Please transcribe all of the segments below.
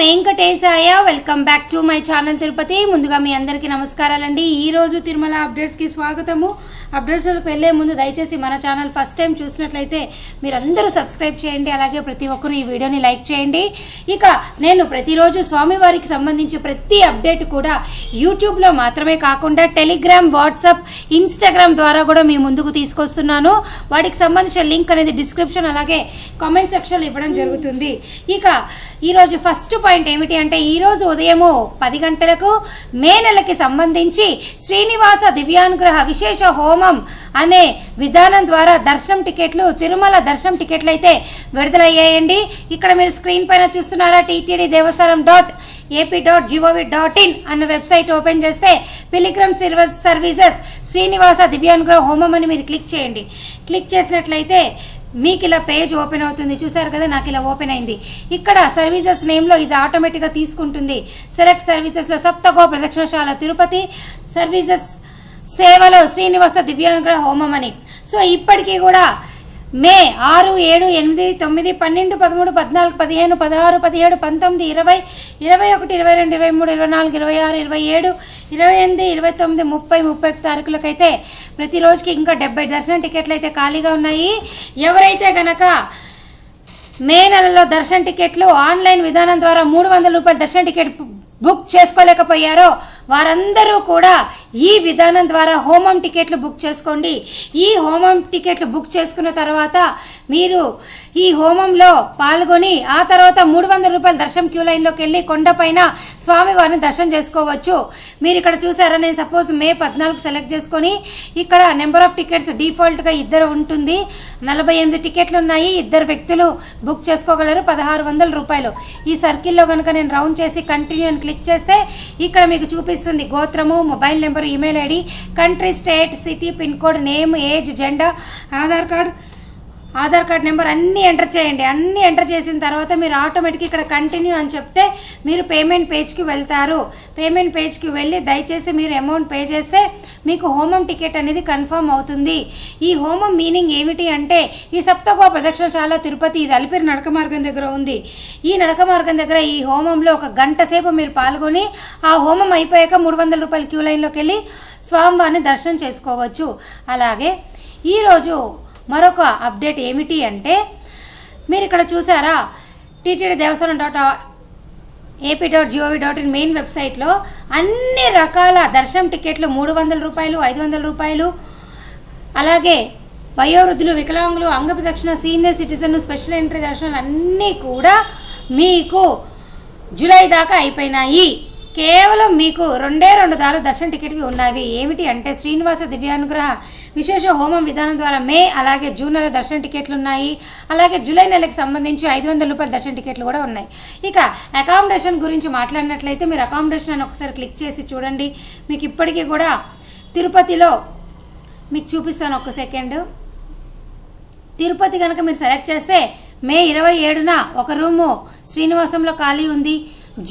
Venkatesaya. Welcome back to my channel Tirupati. ముందుగా మీ అందరికీ నమస్కారాలండి. ఈరోజు తిరుమల అప్డేట్స్కి స్వాగతము. అప్డేట్స్కి వెళ్ళే ముందు దయచేసి మన ఛానల్ ఫస్ట్ టైం చూసినట్లయితే మీరందరూ సబ్స్క్రైబ్ చేయండి. అలాగే ప్రతి ఒక్కరు ఈ వీడియోని లైక్ చేయండి. ఇక నేను ప్రతిరోజు స్వామివారికి సంబంధించి ప్రతి అప్డేట్ కూడా యూట్యూబ్లో మాత్రమే కాకుండా టెలిగ్రామ్, వాట్సాప్, ఇన్స్టాగ్రామ్ ద్వారా కూడా మీ ముందుకు తీసుకొస్తున్నాను. వాటికి సంబంధించిన లింక్ అనేది డిస్క్రిప్షన్ అలాగే కామెంట్ సెక్షన్లో ఇవ్వడం జరుగుతుంది. ఇక ఈరోజు ఫస్ట్ పాయింట్ ఏమిటి అంటే, ఈరోజు ఉదయము 10 గంటలకు మే నెలకి సంబంధించి శ్రీనివాస దివ్యానుగ్రహ విశేష హోమం అనే విధానం ద్వారా దర్శనం టికెట్లు, తిరుమల దర్శనం టికెట్లు అయితే విడుదలయ్యాయండి. ఇక్కడ మీరు స్క్రీన్ పైన చూస్తున్నారా, టీటీడీ దేవస్థానం .ap.gov.in అన్న వెబ్సైట్ ఓపెన్ చేస్తే పిలిగ్రమ్ సర్వీసెస్ శ్రీనివాస దివ్యానుగ్రహ హోమం అని మీరు క్లిక్ చేయండి. క్లిక్ చేసినట్లయితే మీకు ఇలా పేజ్ ఓపెన్ అవుతుంది. చూసారు కదా, నాకు ఇలా ఓపెన్ అయింది. ఇక్కడ సర్వీసెస్ నేమ్లో ఇది ఆటోమేటిక్గా తీసుకుంటుంది. సెలెక్ట్ సర్వీసెస్లో సప్తగో ప్రదక్షిణశాల తిరుపతి సర్వీసెస్ సేవలో శ్రీనివాస దివ్యానుగ్రహ హోమం అని. సో ఇప్పటికీ కూడా మే 6, 7, 8, 9, 12, 13, 14, 15, 16, 17, 19, 20, 21, 22, 23, 24, 26, 27, 28, 29, 30, 31 తారీఖులకైతే ప్రతిరోజుకి ఇంకా 70 దర్శనం టికెట్లు అయితే ఖాళీగా ఉన్నాయి. ఎవరైతే గనక మే నెలలో దర్శన టికెట్లు ఆన్లైన్ విధానం ద్వారా 300 రూపాయల దర్శన టికెట్ బుక్ చేసుకోలేకపోయారో వారందరూ కూడా ఈ విధానం ద్వారా హోమం టికెట్లు బుక్ చేసుకోండి. ఈ హోమం టికెట్లు బుక్ చేసుకున్న తర్వాత మీరు ఈ హోమంలో పాల్గొని ఆ తర్వాత 300 రూపాయల దర్శనం క్యూ లైన్లోకి వెళ్ళి కొండపైన స్వామివారిని దర్శనం చేసుకోవచ్చు. మీరు ఇక్కడ చూసారా, నేను సపోజ్ మే 14 సెలెక్ట్ చేసుకొని ఇక్కడ నెంబర్ ఆఫ్ టికెట్స్ డిఫాల్ట్గా 2 ఉంటుంది. 48 టికెట్లు ఉన్నాయి. 2 వ్యక్తులు బుక్ చేసుకోగలరు. 1600 రూపాయలు. ఈ సర్కిల్లో కనుక నేను రౌండ్ చేసి కంటిన్యూ అని క్లిక్ చేస్తే ఇక్కడ మీకు చూపిస్తుంది గోత్రము, mobile number, email ID, country, state, city, pin code, name, age, gender, Aadhaar card number అన్నీ ఎంటర్ చేయండి. అన్నీ ఎంటర్ చేసిన తర్వాత మీరు ఆటోమేటిక్గా ఇక్కడ కంటిన్యూ అని చెప్తే మీరు పేమెంట్ పేజ్కి వెళ్తారు. పేమెంట్ పేజ్కి వెళ్ళి దయచేసి మీరు అమౌంట్ పే చేస్తే మీకు హోమం టికెట్ అనేది కన్ఫర్మ్ అవుతుంది. ఈ హోమం మీనింగ్ ఏమిటి అంటే, ఈ సప్తగో ప్రదక్షిణశాల తిరుపతి ఇది అలిపిరి నడక మార్గం దగ్గర ఉంది. ఈ నడక మార్గం దగ్గర ఈ హోమంలో 1 గంట సేపు మీరు పాల్గొని ఆ హోమం అయిపోయాక 300 రూపాయల క్యూ లైన్లోకి వెళ్ళి స్వామివారిని దర్శనం చేసుకోవచ్చు. అలాగే ఈరోజు మరొక అప్డేట్ ఏమిటి అంటే, మీరు ఇక్కడ చూసారా, టీటీడీ దేవస్థానం .ap.gov.in మెయిన్ వెబ్సైట్లో అన్ని రకాల దర్శనం టికెట్లు 300 రూపాయలు, 500 రూపాయలు, అలాగే వయోవృద్ధులు, వికలాంగులు, అంగప్రదక్షిణ, సీనియర్ సిటిజన్, స్పెషల్ ఎంట్రీ దర్శనాలు అన్నీ కూడా మీకు జూలై దాకా అయిపోయినాయి. కేవలం మీకు 2 దారు దర్శన టికెట్వి ఉన్నవి. ఏమిటి అంటే, శ్రీనివాస దివ్యానుగ్రహ విశేష హోమం విధానం ద్వారా మే అలాగే జూన్ నెల దర్శన టికెట్లు ఉన్నాయి. అలాగే జూలై నెలకు సంబంధించి 500 రూపాయల దర్శన టికెట్లు కూడా ఉన్నాయి. ఇక అకామిడేషన్ గురించి మాట్లాడినట్లయితే మీరు అకామిడేషన్ అని ఒకసారి క్లిక్ చేసి చూడండి. మీకు ఇప్పటికీ కూడా తిరుపతిలో మీకు చూపిస్తాను, 1 సెకండ్. తిరుపతి కనుక మీరు సెలెక్ట్ చేస్తే మే 27న 1 రూము శ్రీనివాసంలో ఖాళీ ఉంది.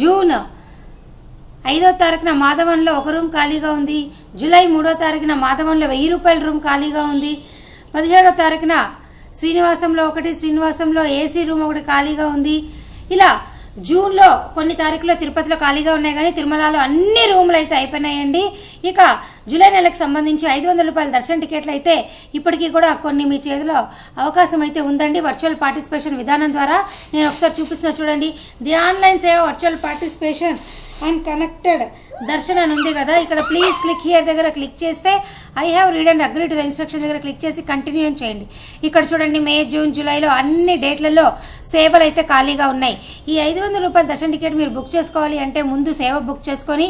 జూన్ 5వ తారీఖున మాధవన్లో 1 రూమ్ ఖాళీగా ఉంది. జూలై 3వ తారీఖున మాధవన్లో 1000 రూపాయల రూమ్ ఖాళీగా ఉంది. 17వ తారీఖున శ్రీనివాసంలో 1, శ్రీనివాసంలో ఏసీ రూమ్ 1 ఖాళీగా ఉంది. ఇలా జూన్లో కొన్ని తారీఖులో తిరుపతిలో ఖాళీగా ఉన్నాయి, కానీ తిరుమలలో అన్ని రూములు అయితే అయిపోయినాయండి. ఇక జూలై నెలకు సంబంధించి 500 రూపాయల దర్శన టికెట్లు అయితే ఇప్పటికీ కూడా కొన్ని మీ చేతిలో అవకాశం అయితే ఉందండి. వర్చువల్ పార్టిసిపేషన్ విధానం ద్వారా నేను ఒకసారి చూపిస్తున్నా చూడండి. ది ఆన్లైన్ సేవ virtual participation and connected Darshan అని ఉంది కదా, ఇక్కడ ప్లీజ్ క్లిక్ హియర్ దగ్గర క్లిక్ చేస్తే I have read and agree to the instruction దగ్గర క్లిక్ చేసి కంటిన్యూ చేయండి. ఇక్కడ చూడండి, మే, జూన్, జూలైలో అన్ని డేట్లలో సేవలు అయితే ఖాళీగా ఉన్నాయి. ఈ 500 రూపాయల దర్శన టికెట్ మీరు బుక్ చేసుకోవాలి అంటే ముందు సేవ బుక్ చేసుకొని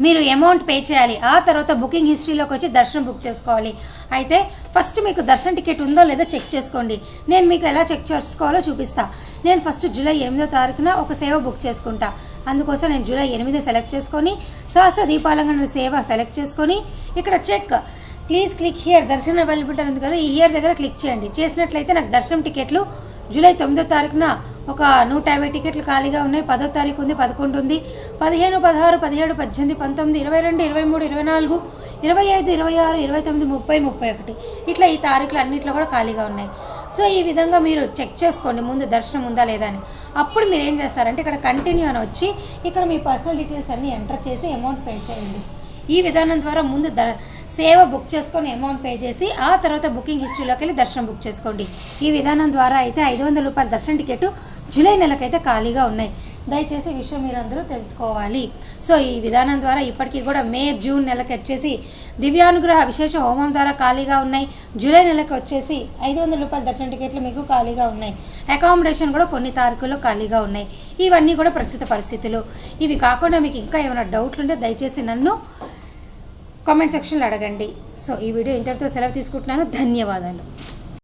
మీరు అమౌంట్ పే చేయాలి. ఆ తర్వాత బుకింగ్ హిస్టరీలోకి వచ్చి దర్శనం బుక్ చేసుకోవాలి. అయితే ఫస్ట్ మీకు దర్శన టికెట్ ఉందో లేదో చెక్ చేసుకోండి. నేను మీకు ఎలా చెక్ చేసుకోవాలో చూపిస్తా. నేను ఫస్ట్ జూలై 8వ తారీఖున ఒక సేవ బుక్ చేసుకుంటా. అందుకోసం నేను జూలై 8 సెలెక్ట్ చేసుకొని సహస్ర దీపాలంకరణ సేవ సెలెక్ట్ చేసుకొని ఇక్కడ చెక్ ప్లీజ్ క్లిక్ హియర్ దర్శనం అవైలబిలిటీ ఉంది కదా, ఈ హియర్ దగ్గర క్లిక్ చేయండి. చేసినట్లయితే నాకు దర్శనం టికెట్లు జూలై 9వ తారీఖున ఒక 150 టికెట్లు ఖాళీగా ఉన్నాయి. 10వ తారీఖు ఉంది, 11 ఉంది, 15, 16, 17, 18, 19, 22, 23, 24, 25, 26, 29, 30, 31 ఇట్లా ఈ తారీఖులు అన్నింటిలో కూడా ఖాళీగా ఉన్నాయి. సో ఈ విధంగా మీరు చెక్ చేసుకోండి ముందు దర్శనం ఉందా లేదా అని. అప్పుడు మీరు ఏం చేస్తారంటే ఇక్కడ కంటిన్యూ అని వచ్చి ఇక్కడ మీ పర్సనల్ డీటెయిల్స్ అన్నీ ఎంటర్ చేసి అమౌంట్ పే చేయండి. ఈ విధానం ద్వారా ముందు సేవ బుక్ చేసుకొని అమౌంట్ పే చేసి ఆ తర్వాత బుకింగ్ హిస్టరీలోకి వెళ్ళి దర్శనం బుక్ చేసుకోండి. ఈ విధానం ద్వారా అయితే 500 రూపాయల దర్శన టికెట్ జూలై నెలకైతే ఖాళీగా ఉన్నాయి. దయచేసి ఈ విషయం మీరందరూ తెలుసుకోవాలి. సో ఈ విధానం ద్వారా ఇప్పటికీ కూడా మే జూన్ నెలకి వచ్చేసి దివ్యానుగ్రహ విశేష హోమం ద్వారా ఖాళీగా ఉన్నాయి. జూలై నెలకి వచ్చేసి 500 రూపాయల దర్శన టికెట్లు మీకు ఖాళీగా ఉన్నాయి. అకామిడేషన్ కూడా కొన్ని తారీఖుల్లో ఖాళీగా ఉన్నాయి. ఇవన్నీ కూడా ప్రస్తుత పరిస్థితులు. ఇవి కాకుండా మీకు ఇంకా ఏమైనా డౌట్లు ఉంటే దయచేసి నన్ను కామెంట్ సెక్షన్లో అడగండి. సో ఈ వీడియో ఇంతటితో సెలవు తీసుకుంటున్నాను. ధన్యవాదాలు.